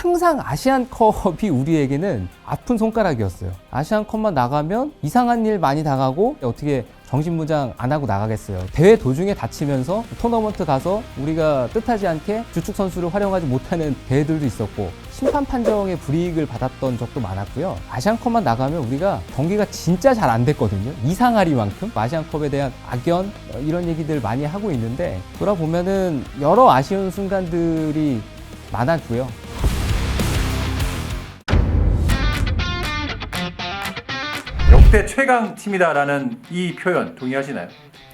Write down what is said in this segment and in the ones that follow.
항상 아시안컵이 우리에게는 아픈 손가락이었어요. 아시안컵만 나가면 이상한 일 많이 당하고 어떻게 정신무장 안 하고 나가겠어요. 대회 도중에 다치면서 토너먼트 가서 우리가 뜻하지 않게 주축 선수를 활용하지 못하는 대회들도 있었고 심판 판정에 불이익을 받았던 적도 많았고요. 아시안컵만 나가면 우리가 경기가 진짜 잘 안 됐거든요. 이상하리만큼 아시안컵에 대한 악연 이런 얘기들 많이 하고 있는데 돌아보면은 여러 아쉬운 순간들이 많았고요. 역대 최강 팀이다라는 이 표현 동의하시나요?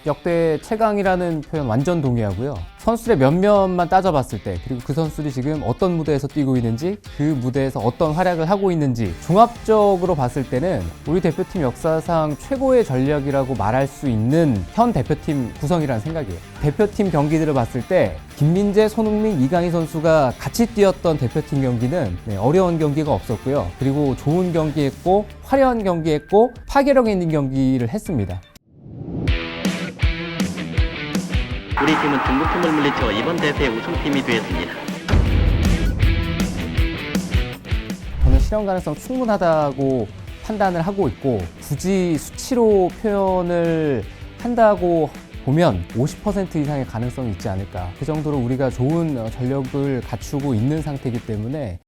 역대 최강이라는 표현 완전 동의하고요. 선수들의 면면만 따져봤을 때 그리고 그 선수들이 지금 어떤 무대에서 뛰고 있는지 그 무대에서 어떤 활약을 하고 있는지 종합적으로 봤을 때는 우리 대표팀 역사상 최고의 전력이라고 말할 수 있는 현 대표팀 구성이라는 생각이에요. 대표팀 경기들을 봤을 때 김민재, 손흥민, 이강인 선수가 같이 뛰었던 대표팀 경기는 어려운 경기가 없었고요. 그리고 좋은 경기했고 화려한 경기했고 파괴력 있는 경기를 했습니다. 우리 팀은 중국팀을 물리쳐 이번 대회 우승팀이 되었습니다. 저는 실현 가능성 충분하다고 판단을 하고 있고 굳이 수치로 표현을 한다고 보면 50% 이상의 가능성이 있지 않을까. 그 정도로 우리가 좋은 전력을 갖추고 있는 상태이기 때문에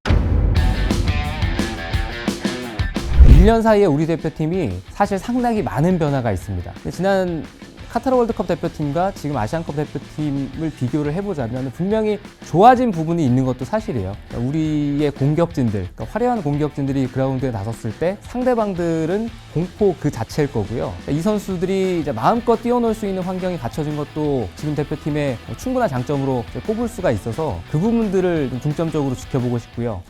1년 사이에 우리 대표팀이 사실 상당히 많은 변화가 있습니다. 지난 카타르 월드컵 대표팀과 지금 아시안컵 대표팀을 비교를 해보자면 분명히 좋아진 부분이 있는 것도 사실이에요. 우리의 공격진들, 그러니까 화려한 공격진들이 그라운드에 나섰을 때 상대방들은 공포 그 자체일 거고요. 이 선수들이 이제 마음껏 뛰어놀 수 있는 환경이 갖춰진 것도 지금 대표팀의 충분한 장점으로 꼽을 수가 있어서 그 부분들을 좀 중점적으로 지켜보고 싶고요.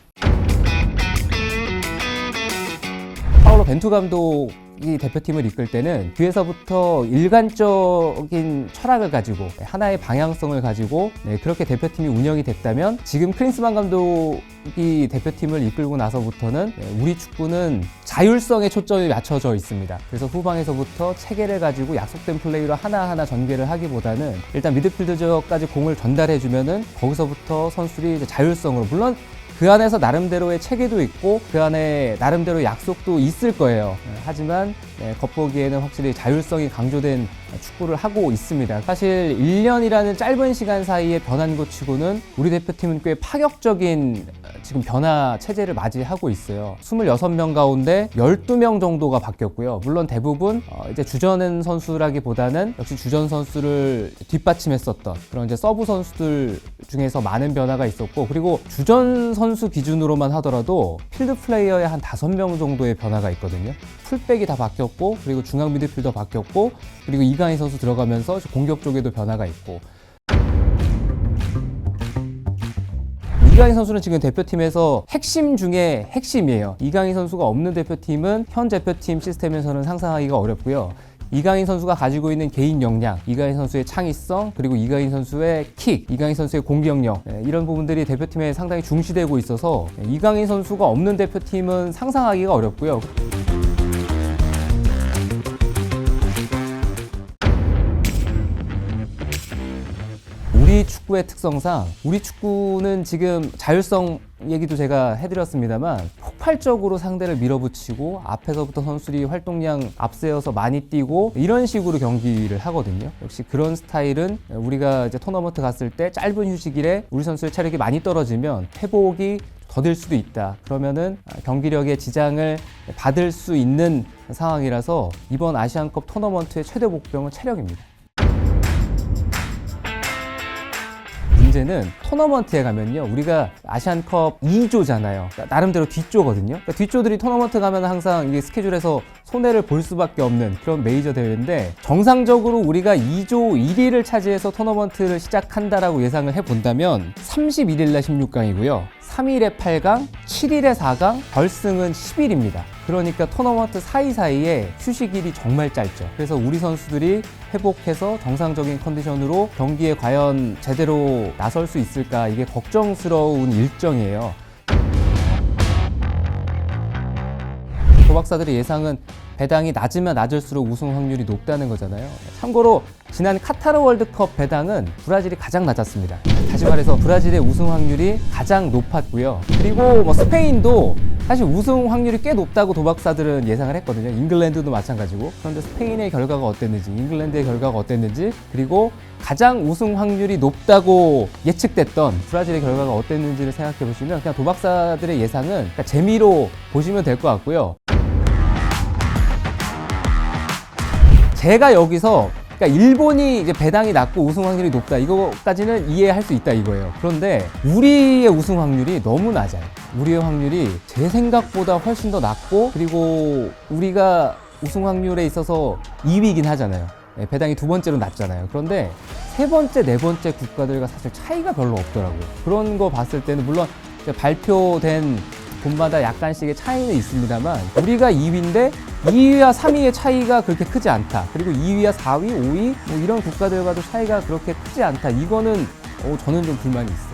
파울로 벤투 감독이 대표팀을 이끌 때는 뒤에서부터 일관적인 철학을 가지고 하나의 방향성을 가지고 그렇게 대표팀이 운영이 됐다면 지금 클린스만 감독이 대표팀을 이끌고 나서부터는 우리 축구는 자율성에 초점이 맞춰져 있습니다. 그래서 후방에서부터 체계를 가지고 약속된 플레이로 하나하나 전개를 하기보다는 일단 미드필드 지역까지 공을 전달해주면은 거기서부터 선수들이 이제 자율성으로 물론 그 안에서 나름대로의 체계도 있고 그 안에 나름대로 약속도 있을 거예요. 하지만 겉보기에는 확실히 자율성이 강조된 축구를 하고 있습니다. 사실 1년이라는 짧은 시간 사이에 변한 것 치고는 우리 대표팀은 꽤 파격적인 지금 변화 체제를 맞이하고 있어요. 26명 가운데 12명 정도가 바뀌었고요. 물론 대부분 이제 주전 선수라기보다는 역시 주전 선수를 뒷받침했었던 그런 이제 서브 선수들 중에서 많은 변화가 있었고 그리고 주전 선수 기준으로만 하더라도 필드 플레이어의 한 5명 정도의 변화가 있거든요. 풀백이 다 바뀌었고 그리고 중앙 미드필더 바뀌었고 그리고 이강인 선수 들어가면서 공격 쪽에도 변화가 있고 이강인 선수는 지금 대표팀에서 핵심 중에 핵심이에요. 이강인 선수가 없는 대표팀은 현 대표팀 시스템에서는 상상하기가 어렵고요. 이강인 선수가 가지고 있는 개인 역량, 이강인 선수의 창의성, 그리고 이강인 선수의 킥, 이강인 선수의 공격력 이런 부분들이 대표팀에 상당히 중시되고 있어서 이강인 선수가 없는 대표팀은 상상하기가 어렵고요. 우리 축구의 특성상 우리 축구는 지금 자율성 얘기도 제가 해드렸습니다만 폭발적으로 상대를 밀어붙이고 앞에서부터 선수들이 활동량 앞세워서 많이 뛰고 이런 식으로 경기를 하거든요. 역시 그런 스타일은 우리가 이제 토너먼트 갔을 때 짧은 휴식일에 우리 선수의 체력이 많이 떨어지면 회복이 더딜 수도 있다. 그러면은 경기력에 지장을 받을 수 있는 상황이라서 이번 아시안컵 토너먼트의 최대 목표는 체력입니다. 문제는 토너먼트에 가면요 우리가 아시안컵 2조잖아요. 그러니까 나름대로 뒷조거든요. 그러니까 뒷조들이 토너먼트 가면 항상 이게 스케줄에서 손해를 볼 수밖에 없는 그런 메이저 대회인데 정상적으로 우리가 2조 1위를 차지해서 토너먼트를 시작한다라고 예상을 해본다면 31일날 16강이고요 3일에 8강, 7일에 4강, 결승은 10일입니다. 그러니까 토너먼트 사이사이에 휴식일이 정말 짧죠. 그래서 우리 선수들이 회복해서 정상적인 컨디션으로 경기에 과연 제대로 나설 수 있을까 이게 걱정스러운 일정이에요. 조 박사들의 예상은 배당이 낮으면 낮을수록 우승 확률이 높다는 거잖아요. 참고로 지난 카타르 월드컵 배당은 브라질이 가장 낮았습니다. 다시 말해서 브라질의 우승 확률이 가장 높았고요. 그리고 뭐 스페인도 사실 우승 확률이 꽤 높다고 도박사들은 예상을 했거든요. 잉글랜드도 마찬가지고. 그런데 스페인의 결과가 어땠는지, 잉글랜드의 결과가 어땠는지, 그리고 가장 우승 확률이 높다고 예측됐던 브라질의 결과가 어땠는지를 생각해 보시면 그냥 도박사들의 예상은 그러니까 재미로 보시면 될 것 같고요. 제가 여기서 그러니까 일본이 이제 배당이 낮고 우승 확률이 높다 이거까지는 이해할 수 있다 이거예요. 그런데 우리의 우승 확률이 너무 낮아요. 우리의 확률이 제 생각보다 훨씬 더 낮고 그리고 우리가 우승 확률에 있어서 2위이긴 하잖아요. 배당이 두 번째로 낮잖아요. 그런데 세 번째, 네 번째 국가들과 사실 차이가 별로 없더라고요. 그런 거 봤을 때는 물론 발표된 곳마다 약간씩의 차이는 있습니다만 우리가 2위인데 2위와 3위의 차이가 그렇게 크지 않다. 그리고 2위와 4위, 5위 뭐 이런 국가들과도 차이가 그렇게 크지 않다. 이거는 저는 좀 불만이 있어요.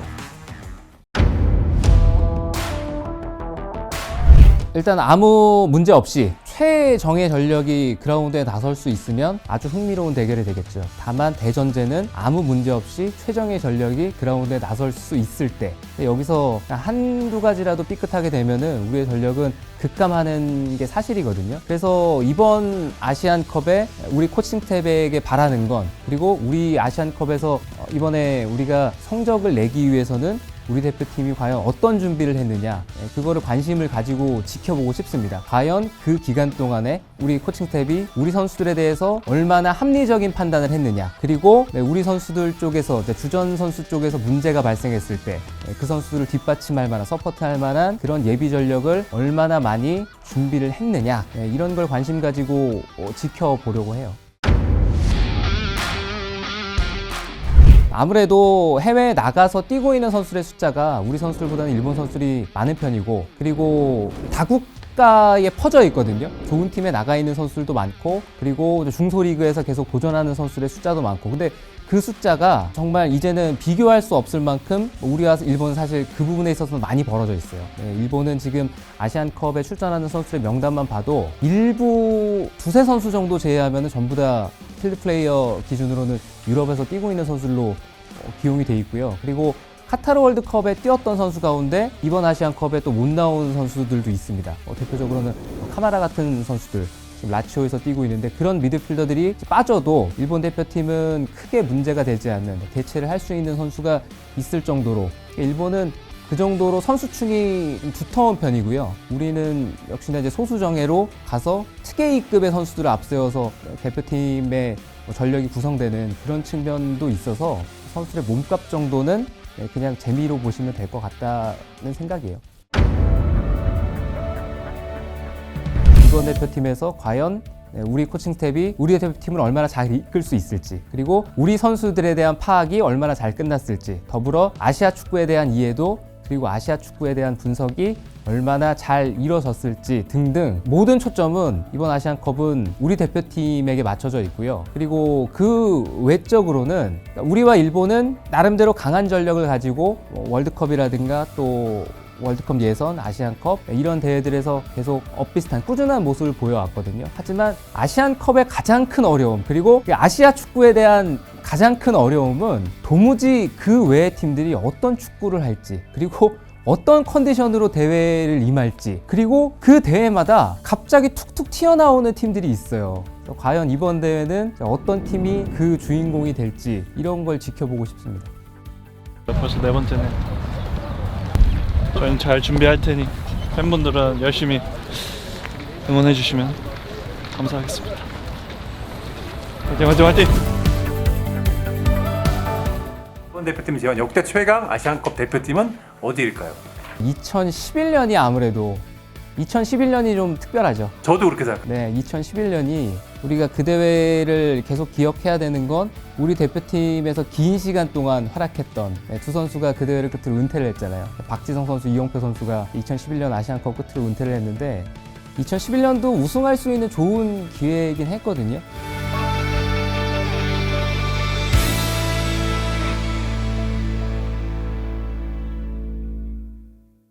일단 아무 문제 없이 최정예 전력이 그라운드에 나설 수 있으면 아주 흥미로운 대결이 되겠죠. 다만 대전제는 아무 문제 없이 최정예 전력이 그라운드에 나설 수 있을 때 여기서 한두 가지라도 삐끗하게 되면은 우리의 전력은 급감하는 게 사실이거든요. 그래서 이번 아시안컵에 우리 코칭 스태프에게 바라는 건 그리고 우리 아시안컵에서 이번에 우리가 성적을 내기 위해서는 우리 대표팀이 과연 어떤 준비를 했느냐 그거를 관심을 가지고 지켜보고 싶습니다. 과연 그 기간 동안에 우리 코칭 스태프이 우리 선수들에 대해서 얼마나 합리적인 판단을 했느냐 그리고 우리 선수들 쪽에서 주전 선수 쪽에서 문제가 발생했을 때 그 선수들을 뒷받침할 만한 서포트할 만한 그런 예비 전력을 얼마나 많이 준비를 했느냐 이런 걸 관심 가지고 지켜보려고 해요. 아무래도 해외에 나가서 뛰고 있는 선수들의 숫자가 우리 선수들보다는 일본 선수들이 많은 편이고 그리고 다국가에 퍼져 있거든요. 좋은 팀에 나가 있는 선수들도 많고 그리고 중소리그에서 계속 도전하는 선수들의 숫자도 많고 근데 그 숫자가 정말 이제는 비교할 수 없을 만큼 우리와 일본은 사실 그 부분에 있어서 많이 벌어져 있어요. 일본은 지금 아시안컵에 출전하는 선수의 명단만 봐도 일부 두세 선수 정도 제외하면 전부 다 필드 플레이어 기준으로는 유럽에서 뛰고 있는 선수들로 기용이 돼 있고요. 그리고 카타르 월드컵에 뛰었던 선수 가운데 이번 아시안컵에 또 못 나온 선수들도 있습니다. 대표적으로는 카마라 같은 선수들 지금 라치오에서 뛰고 있는데 그런 미드필더들이 빠져도 일본 대표팀은 크게 문제가 되지 않는 대체를 할 수 있는 선수가 있을 정도로 일본은 그 정도로 선수층이 두터운 편이고요. 우리는 역시나 이제 소수정예로 가서 특A급의 선수들을 앞세워서 대표팀의 전력이 구성되는 그런 측면도 있어서 선수들의 몸값 정도는 그냥 재미로 보시면 될 것 같다는 생각이에요. 이번 대표팀에서 과연 우리 코칭 스텝이 우리 대표팀을 얼마나 잘 이끌 수 있을지 그리고 우리 선수들에 대한 파악이 얼마나 잘 끝났을지 더불어 아시아 축구에 대한 이해도 그리고 아시아 축구에 대한 분석이 얼마나 잘 이루어졌을지 등등 모든 초점은 이번 아시안컵은 우리 대표팀에게 맞춰져 있고요. 그리고 그 외적으로는 우리와 일본은 나름대로 강한 전력을 가지고 월드컵이라든가 또 월드컵 예선, 아시안컵 이런 대회들에서 계속 엇비슷한 꾸준한 모습을 보여왔거든요. 하지만 아시안컵의 가장 큰 어려움 그리고 아시아 축구에 대한 가장 큰 어려움은 도무지 그 외의 팀들이 어떤 축구를 할지 그리고 어떤 컨디션으로 대회를 임할지 그리고 그 대회마다 갑자기 툭툭 튀어나오는 팀들이 있어요. 과연 이번 대회는 어떤 팀이 그 주인공이 될지 이런 걸 지켜보고 싶습니다. 벌써 네 번째네. 저희는 잘 준비할 테니 팬분들은 열심히 응원해 주시면 감사하겠습니다. 화이팅 화이팅 화이팅! 일본 대표팀 제한 역대 최강 아시안컵 대표팀은 어디일까요? 2011년이 아무래도 2011년이 좀 특별하죠. 저도 그렇게 생각합니다. 네, 2011년이 우리가 그 대회를 계속 기억해야 되는 건 우리 대표팀에서 긴 시간 동안 활약했던 두 선수가 그 대회를 끝으로 은퇴를 했잖아요. 박지성 선수, 이용표 선수가 2011년 아시안컵 끝으로 은퇴를 했는데 2011년도 우승할 수 있는 좋은 기회이긴 했거든요.